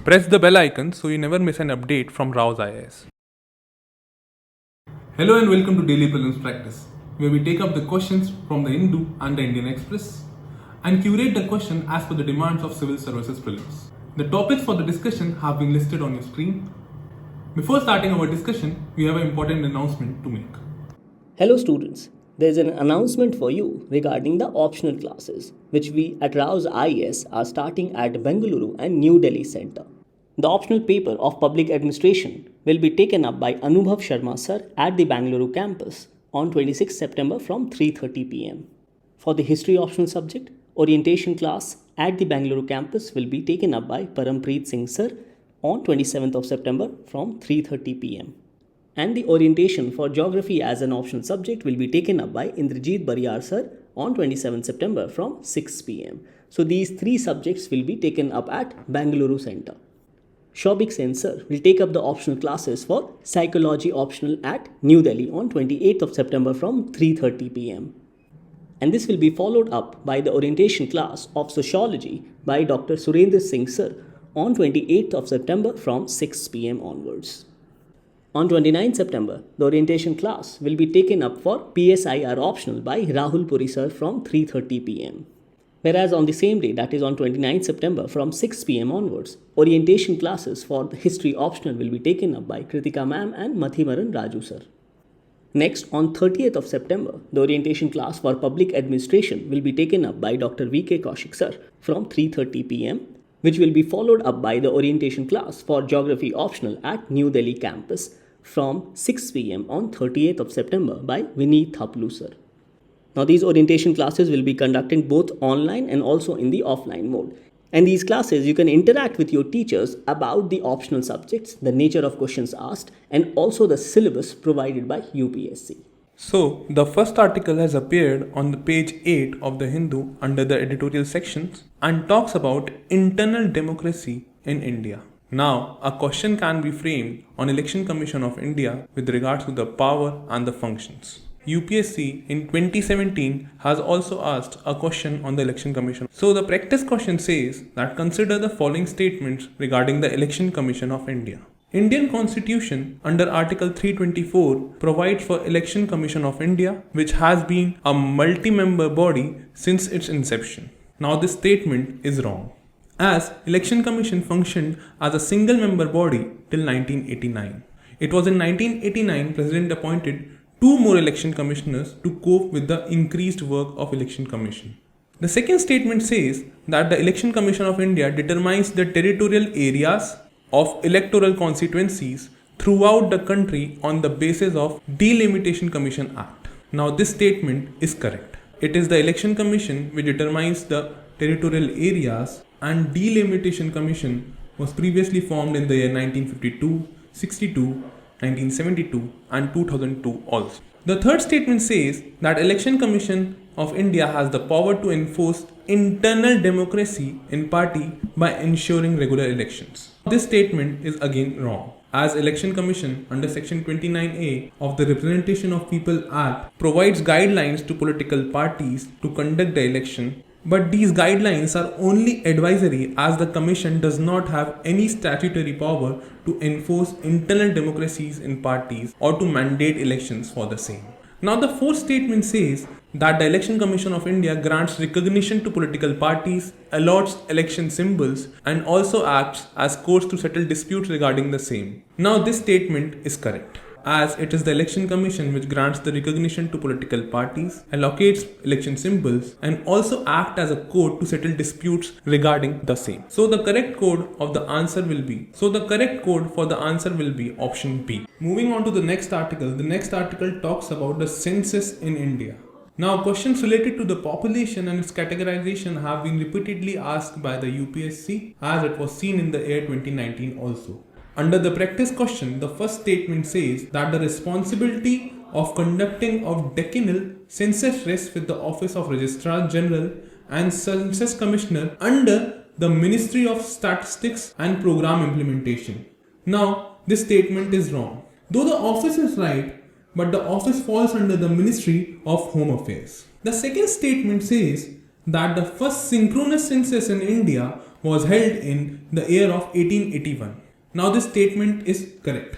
Press the bell icon so you never miss an update from RAU'S IAS. Hello and welcome to Daily Prelims Practice, where we take up the questions from the Hindu and the Indian Express and curate the question as per the demands of civil services prelims. The topics for the discussion have been listed on your screen. Before starting our discussion, we have an important announcement to make. Hello students, there is an announcement for you regarding the optional classes which we at RAU'S IAS are starting at Bengaluru and New Delhi Center. The optional paper of Public Administration will be taken up by Anubhav Sharma sir at the Bengaluru campus on 26 September from 3:30 pm. For the history optional subject, orientation class at the Bengaluru campus will be taken up by Parampreet Singh sir on 27th of September from 3:30 pm. And the orientation for geography as an optional subject will be taken up by Indrajit Bariyar sir on 27 September from 6 pm. So these three subjects will be taken up at Bengaluru Center. Shobik Sen sir will take up the optional classes for psychology optional at New Delhi on 28th of September from 3:30 pm. And this will be followed up by the orientation class of sociology by Dr. Surendra Singh sir on 28th of September from 6 pm onwards. On 29 September, the orientation class will be taken up for PSIR optional by Rahul Puri sir from 3:30 pm. Whereas on the same day, that is on 29 September from 6 pm onwards, orientation classes for the history optional will be taken up by Kritika ma'am and Mathimaran Raju sir. Next, on 30th of September, the orientation class for public administration will be taken up by Dr. V.K. Kaushik sir from 3:30 pm, which will be followed up by the orientation class for geography optional at New Delhi campus from 6 pm on 30th of September by Vineet Thaplu sir. Now these orientation classes will be conducted both online and also in the offline mode. And these classes you can interact with your teachers about the optional subjects, the nature of questions asked, and also the syllabus provided by UPSC. So, the first article has appeared on the page 8 of the Hindu under the editorial sections and talks about internal democracy in India. Now, a question can be framed on Election Commission of India with regards to the power and the functions. UPSC in 2017 has also asked a question on the Election Commission. So, the practice question says that consider the following statements regarding the Election Commission of India. Indian Constitution under Article 324 provides for Election Commission of India, which has been a multi-member body since its inception. Now, this statement is wrong, as Election Commission functioned as a single member body till 1989. It was in 1989 President appointed 2 more election commissioners to cope with the increased work of Election Commission. The second statement says that the Election Commission of India determines the territorial areas of electoral constituencies throughout the country on the basis of Delimitation Commission Act. Now this statement is correct. It is the Election Commission which determines the territorial areas, and Delimitation Commission was previously formed in the year 1952, 62, 1972 and 2002 also. The third statement says that Election Commission of India has the power to enforce internal democracy in party by ensuring regular elections. This statement is again wrong, as Election Commission under Section 29A of the Representation of People Act provides guidelines to political parties to conduct the election, but these guidelines are only advisory, as the Commission does not have any statutory power to enforce internal democracies in parties or to mandate elections for the same. Now the fourth statement says that the Election Commission of India grants recognition to political parties, allots election symbols, and also acts as courts to settle disputes regarding the same. Now this statement is correct, as it is the Election Commission which grants the recognition to political parties, allocates election symbols, and also act as a court to settle disputes regarding the same. So the correct code for the answer will be option B. Moving on to the next article talks about the census in India. Now, questions related to the population and its categorization have been repeatedly asked by the UPSC, as it was seen in the year 2019 also. Under the practice question, the first statement says that the responsibility of conducting of decennial census rests with the Office of Registrar General and Census Commissioner under the Ministry of Statistics and Program Implementation. Now, this statement is wrong. Though the office is right, but the office falls under the Ministry of Home Affairs. The second statement says that the first synchronous census in India was held in the year of 1881. Now this statement is correct.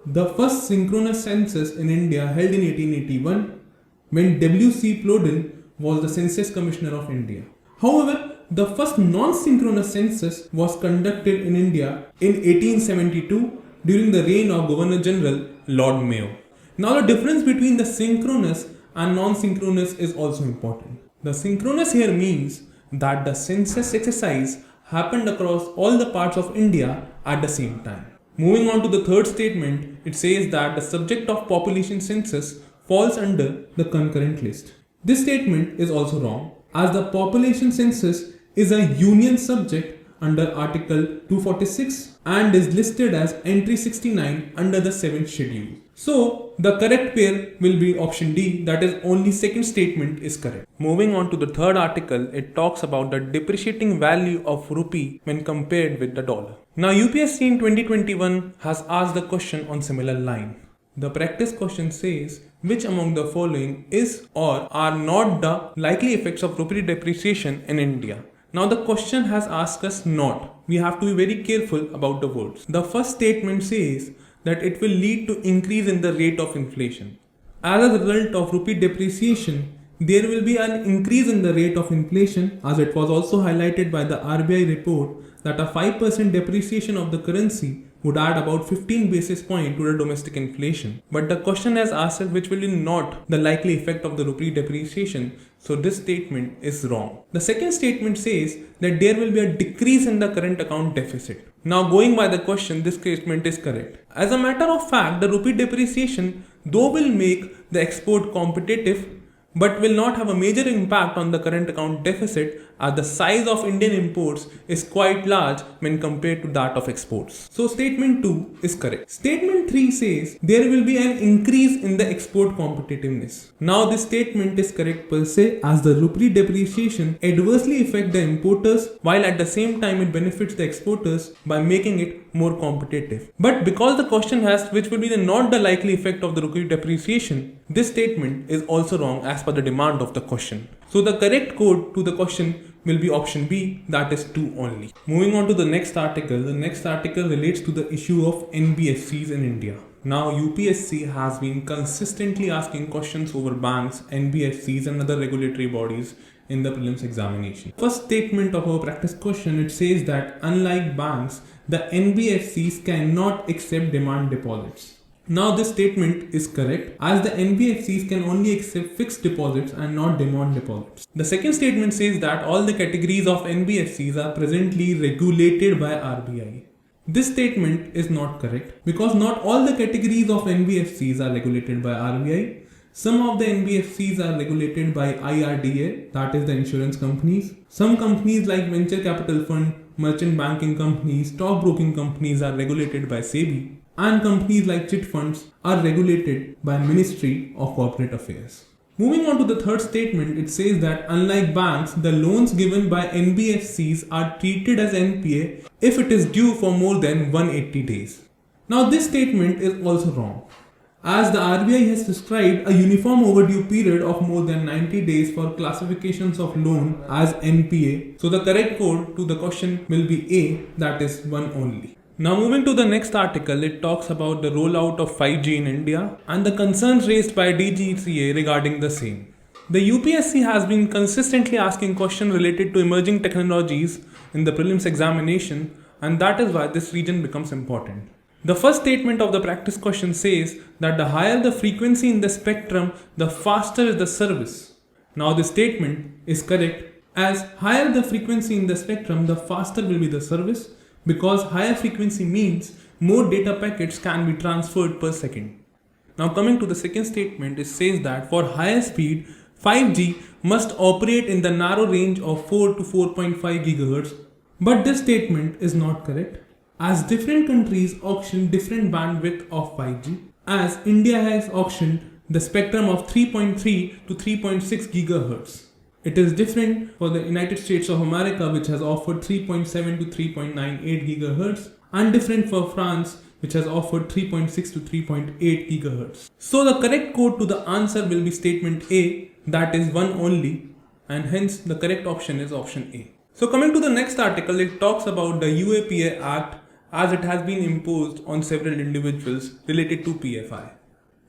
The first synchronous census in India held in 1881 when W.C. Plodin was the Census Commissioner of India. However, the first non-synchronous census was conducted in India in 1872 during the reign of Governor General Lord Mayo. Now the difference between the synchronous and non-synchronous is also important. The synchronous here means that the census exercise happened across all the parts of India at the same time. Moving on to the third statement, it says that the subject of population census falls under the concurrent list. This statement is also wrong, as the population census is a union subject under Article 246 and is listed as entry 69 under the 7th schedule. So the correct pair will be option D, that is only second statement is correct. Moving on to the third article, it talks about the depreciating value of rupee when compared with the dollar. Now UPSC in 2021 has asked the question on similar line. The practice question says, which among the following is or are not the likely effects of rupee depreciation in India? Now the question has asked us not. We have to be very careful about the words. The first statement says that it will lead to increase in the rate of inflation. As a result of rupee depreciation, there will be an increase in the rate of inflation, as it was also highlighted by the RBI report that a 5% depreciation of the currency would add about 15 basis points to the domestic inflation. But the question has asked which will be not the likely effect of the rupee depreciation, so this statement is wrong. The second statement says that there will be a decrease in the current account deficit. Now going by the question, this statement is correct. As a matter of fact, the rupee depreciation though will make the export competitive, but will not have a major impact on the current account deficit, as the size of Indian imports is quite large when compared to that of exports. So statement 2 is correct. Statement 3 says there will be an increase in the export competitiveness. Now this statement is correct per se, as the rupee depreciation adversely affects the importers while at the same time it benefits the exporters by making it more competitive. But because the question has which will be not the likely effect of the rupee depreciation, this statement is also wrong as per the demand of the question. So the correct code to the question will be option B, that is 2 only. Moving on to the next article relates to the issue of NBFCs in India. Now UPSC has been consistently asking questions over banks, NBFCs and other regulatory bodies in the prelims examination. First statement of our practice question, it says that unlike banks, the NBFCs cannot accept demand deposits. Now this statement is correct, as the NBFCs can only accept fixed deposits and not demand deposits. The second statement says that all the categories of NBFCs are presently regulated by RBI. This statement is not correct, because not all the categories of NBFCs are regulated by RBI. Some of the NBFCs are regulated by IRDA, that is the insurance companies. Some companies like venture capital fund, merchant banking companies, stock broking companies are regulated by SEBI. And companies like chit funds are regulated by Ministry of Corporate Affairs. Moving on to the third statement, it says that unlike banks, the loans given by NBFCs are treated as NPA if it is due for more than 180 days. Now this statement is also wrong, as the RBI has prescribed a uniform overdue period of more than 90 days for classifications of loan as NPA. So the correct code to the question will be A, that is 1 only. Now moving to the next article, it talks about the rollout of 5G in India and the concerns raised by DGCA regarding the same. The UPSC has been consistently asking questions related to emerging technologies in the prelims examination, and that is why this region becomes important. The first statement of the practice question says that the higher the frequency in the spectrum, the faster is the service. Now this statement is correct, as higher the frequency in the spectrum, the faster will be the service, because higher frequency means more data packets can be transferred per second. Now coming to the second statement, it says that for higher speed, 5G must operate in the narrow range of 4 to 4.5 GHz. But this statement is not correct, as different countries auction different bandwidth of 5G, as India has auctioned the spectrum of 3.3 to 3.6 GHz. It is different for the United States of America, which has offered 3.7 to 3.98 GHz, and different for France, which has offered 3.6 to 3.8 GHz. So the correct code to the answer will be statement A, that is 1 only. and hence the correct option is option A. So coming to the next article, it talks about the UAPA Act as it has been imposed on several individuals related to PFI.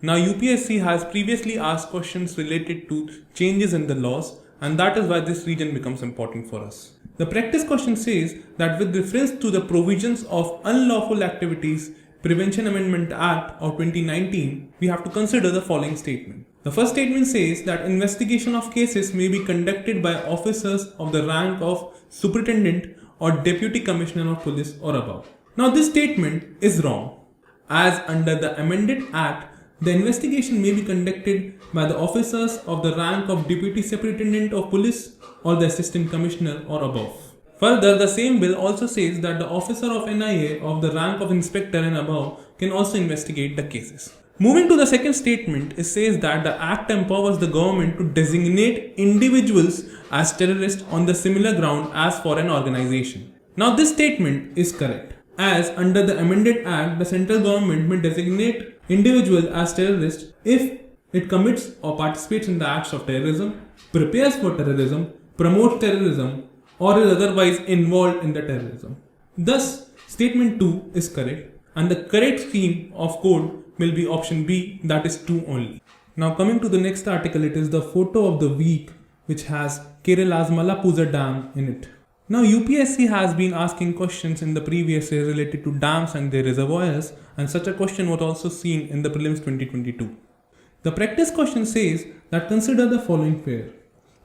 Now UPSC has previously asked questions related to changes in the laws, and that is why this region becomes important for us. The practice question says that with reference to the provisions of Unlawful Activities Prevention Amendment Act of 2019, we have to consider the following statement. The first statement says that investigation of cases may be conducted by officers of the rank of Superintendent or Deputy Commissioner of Police or above. Now this statement is wrong, as under the amended act, the investigation may be conducted by the officers of the rank of Deputy Superintendent of Police or the Assistant Commissioner or above. Further, the same bill also says that the officer of NIA of the rank of Inspector and above can also investigate the cases. Moving to the second statement, it says that the act empowers the government to designate individuals as terrorists on the similar ground as for an organization. Now this statement is correct, as under the amended act, the central government may designate individuals as terrorists if it commits or participates in the acts of terrorism, prepares for terrorism, promotes terrorism, or is otherwise involved in the terrorism. Thus, statement 2 is correct, and the correct scheme of code will be option B, that is 2 only. Now coming to the next article, it is the photo of the week which has Kerala's Malappuza Dam in it. Now UPSC has been asking questions in the previous year related to dams and their reservoirs, and such a question was also seen in the Prelims 2022. The practice question says that consider the following pair.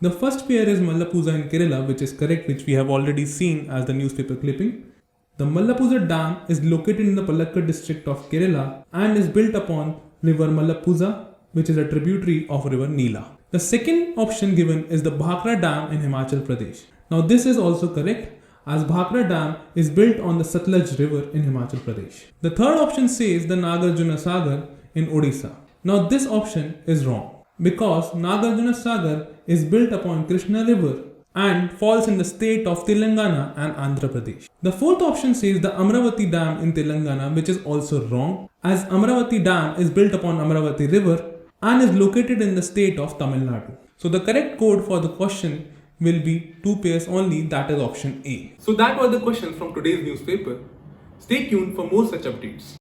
The first pair is Malappuza in Kerala, which is correct, which we have already seen as the newspaper clipping. The Malappuza Dam is located in the Palakkad district of Kerala and is built upon river Malappuza, which is a tributary of river Neela. The second option given is the Bhakra Dam in Himachal Pradesh. Now this is also correct, as Bhakra Dam is built on the Satluj river in Himachal Pradesh. The third option says the Nagarjuna Sagar in Odisha. Now this option is wrong, because Nagarjuna Sagar is built upon Krishna river and falls in the state of Telangana and Andhra Pradesh. The fourth option says the Amravati Dam in Telangana, which is also wrong, as Amravati Dam is built upon Amravati river and is located in the state of Tamil Nadu. So the correct code for the question will be 2 pairs only, that is option A. So that were the questions from today's newspaper. Stay tuned for more such updates.